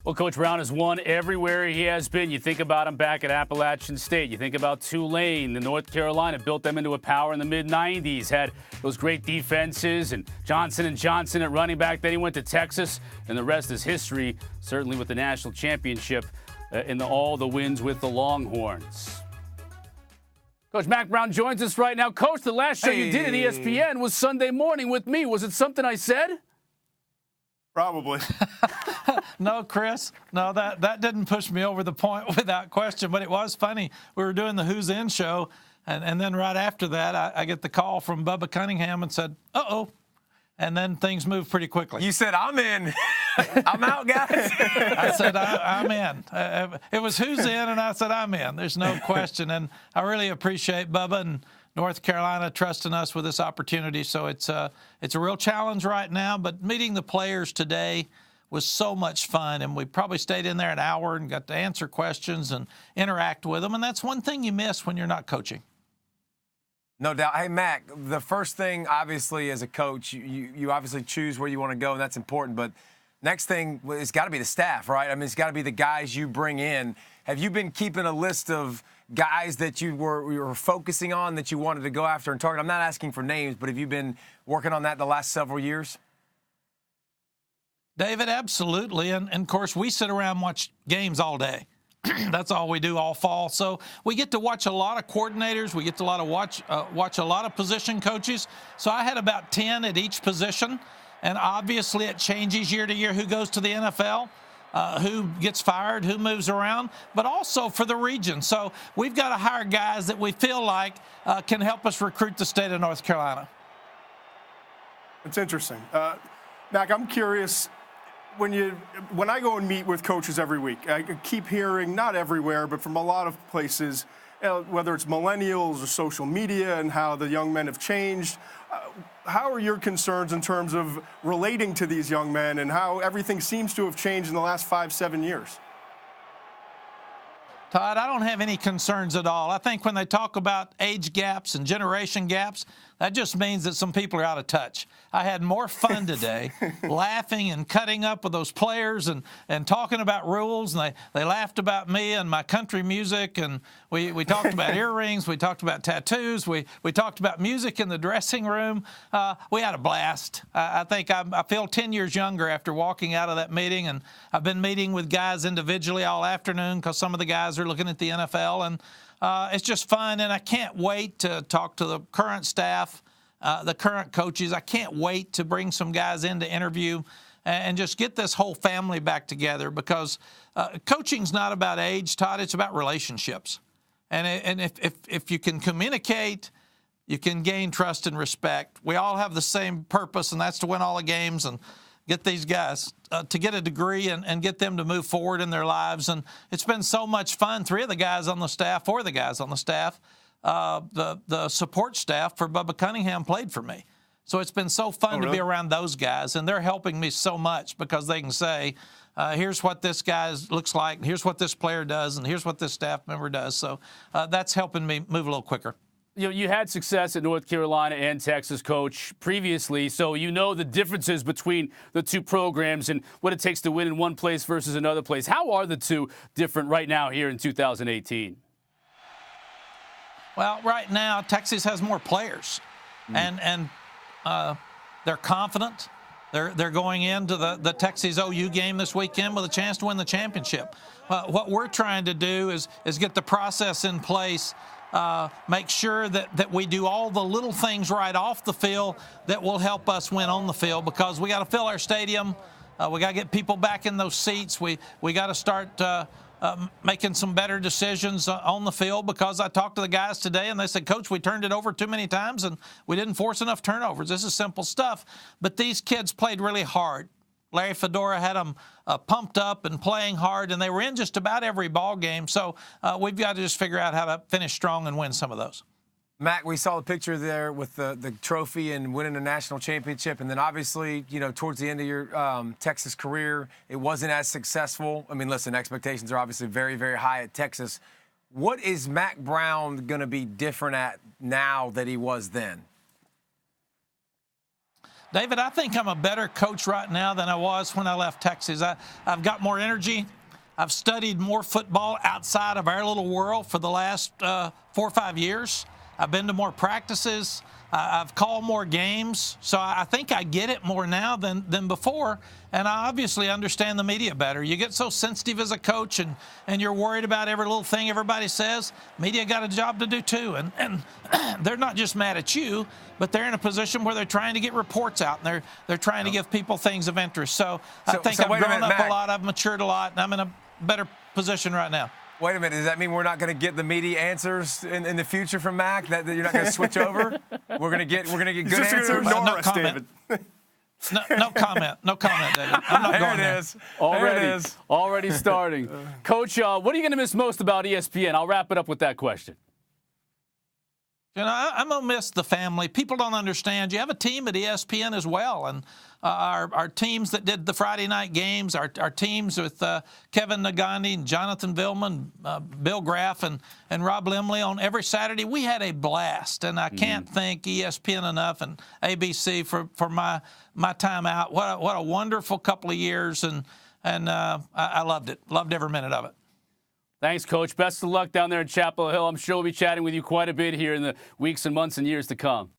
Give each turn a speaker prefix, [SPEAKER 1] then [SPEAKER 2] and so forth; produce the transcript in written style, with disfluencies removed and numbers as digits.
[SPEAKER 1] Well, Coach Brown has won everywhere he has been. You think about him back at Appalachian State. You think about Tulane, the North Carolina, built them into a power in the mid-'90s, had those great defenses, and Johnson & Johnson at running back. Then he went to Texas, and the rest is history, certainly with the national championship and all the wins with the Longhorns. Coach Mack Brown joins us right now. Coach, the last show you did at ESPN was Sunday morning with me. Was it something I said?
[SPEAKER 2] Probably.
[SPEAKER 3] No, Chris. No, that didn't push me over the point without question, but it was funny. We were doing the Who's In show, and then right after that, I get the call from Bubba Cunningham and said, uh-oh. And then things moved pretty quickly.
[SPEAKER 4] You said, I'm in. I'm out, guys.
[SPEAKER 3] I said, I'm in. It was Who's In, and I said, I'm in. There's no question. And I really appreciate Bubba and North Carolina trusting us with this opportunity. So it's a real challenge right now, but meeting the players today was so much fun, and we probably stayed in there an hour and got to answer questions and interact with them, and that's one thing you miss when you're not coaching.
[SPEAKER 4] No doubt. Hey, Mack, the first thing, obviously, as a coach, you obviously choose where you want to go, and that's important, but next thing, it's got to be the staff, right? I mean, it's got to be the guys you bring in. Have you been keeping a list of guys that you were focusing on that you wanted to go after and target? I'm not asking for names, but have you been working on that the last several years?
[SPEAKER 3] David, absolutely. And of course, we sit around and watch games all day. That's all we do all fall. So we get to watch a lot of coordinators. We get to watch a lot of position coaches. So I had about 10 at each position. And obviously it changes year to year who goes to the NFL. Who gets fired, who moves around, but also for the region. So we've got to hire guys that we feel like can help us recruit the state of North Carolina.
[SPEAKER 2] It's interesting. Mack, I'm curious, when I go and meet with coaches every week, I keep hearing, not everywhere, but from a lot of places, whether it's millennials or social media and how the young men have changed. How are your concerns in terms of relating to these young men and how everything seems to have changed in the last 5-7 years?
[SPEAKER 3] Todd, I don't have any concerns at all. I think when they talk about age gaps and generation gaps, that just means that some people are out of touch. I had more fun today laughing and cutting up with those players and talking about rules, and they laughed about me and my country music, and we talked about earrings, we talked about tattoos, we talked about music in the dressing room. We had a blast. I think I feel 10 years younger after walking out of that meeting, and I've been meeting with guys individually all afternoon because some of the guys are looking at the NFL, and it's just fun, and I can't wait to talk to the current staff, the current coaches. I can't wait to bring some guys in to interview and just get this whole family back together, because coaching's not about age, Todd. It's about relationships. And if you can communicate, you can gain trust and respect. We all have the same purpose, and that's to win all the games and get these guys to get a degree and get them to move forward in their lives. And it's been so much fun. 3 of the guys on the staff, 4 of the guys on the staff, the support staff for Bubba Cunningham played for me. So it's been so fun to be around those guys, and they're helping me so much because they can say, here's what this guy looks like, here's what this player does, and here's what this staff member does. So that's helping me move a little quicker.
[SPEAKER 1] You know, you had success at North Carolina and Texas, Coach, previously, so you know the differences between the two programs and what it takes to win in one place versus another place. How are the two different right now here in 2018?
[SPEAKER 3] Well, right now, Texas has more players, and they're confident. They're going into the Texas OU game this weekend with a chance to win the championship. What we're trying to do is get the process in place, make sure that we do all the little things right off the field that will help us win on the field, because we got to fill our stadium. We got to get people back in those seats. We got to start making some better decisions on the field, because I talked to the guys today and they said, Coach, we turned it over too many times and we didn't force enough turnovers. This is simple stuff. But these kids played really hard. Larry Fedora had them pumped up and playing hard, and they were in just about every ball game. So we've got to just figure out how to finish strong and win some of those.
[SPEAKER 4] Mack, we saw the picture there with the trophy and winning a national championship, and then obviously, you know, towards the end of your Texas career, it wasn't as successful. I mean, listen, expectations are obviously very, very high at Texas. What is Mack Brown going to be different at now that he was then?
[SPEAKER 3] David, I think I'm a better coach right now than I was when I left Texas. I've got more energy. I've studied more football outside of our little world for the last 4 or 5 years. I've been to more practices. I've called more games. So I think I get it more now than before. And I obviously understand the media better. You get so sensitive as a coach and you're worried about every little thing everybody says. Media got a job to do too. And they're not just mad at you, but they're in a position where they're trying to get reports out and they're trying to give people things of interest. So I think I've grown up a lot. I've matured a lot, and I'm in a better position right now.
[SPEAKER 4] Wait a minute. Does that mean we're not going to get the media answers in the future from Mack? That you're not going to switch over? We're going to get good answers.
[SPEAKER 3] No comment. No comment. No comment, David. I'm not going there.
[SPEAKER 4] There it is.
[SPEAKER 1] Already starting. Coach, what are you going to miss most about ESPN? I'll wrap it up with that question.
[SPEAKER 3] You know, I'm going to miss the family. People don't understand. You have a team at ESPN as well. And our teams that did the Friday night games, our teams with Kevin Nagandi and Jonathan Villman, Bill Graff, and Rob Limley on every Saturday, we had a blast. And I can't thank ESPN enough and ABC for my time out. What a wonderful couple of years. And I loved it. Loved every minute of it.
[SPEAKER 1] Thanks, Coach. Best of luck down there in Chapel Hill. I'm sure we'll be chatting with you quite a bit here in the weeks and months and years to come.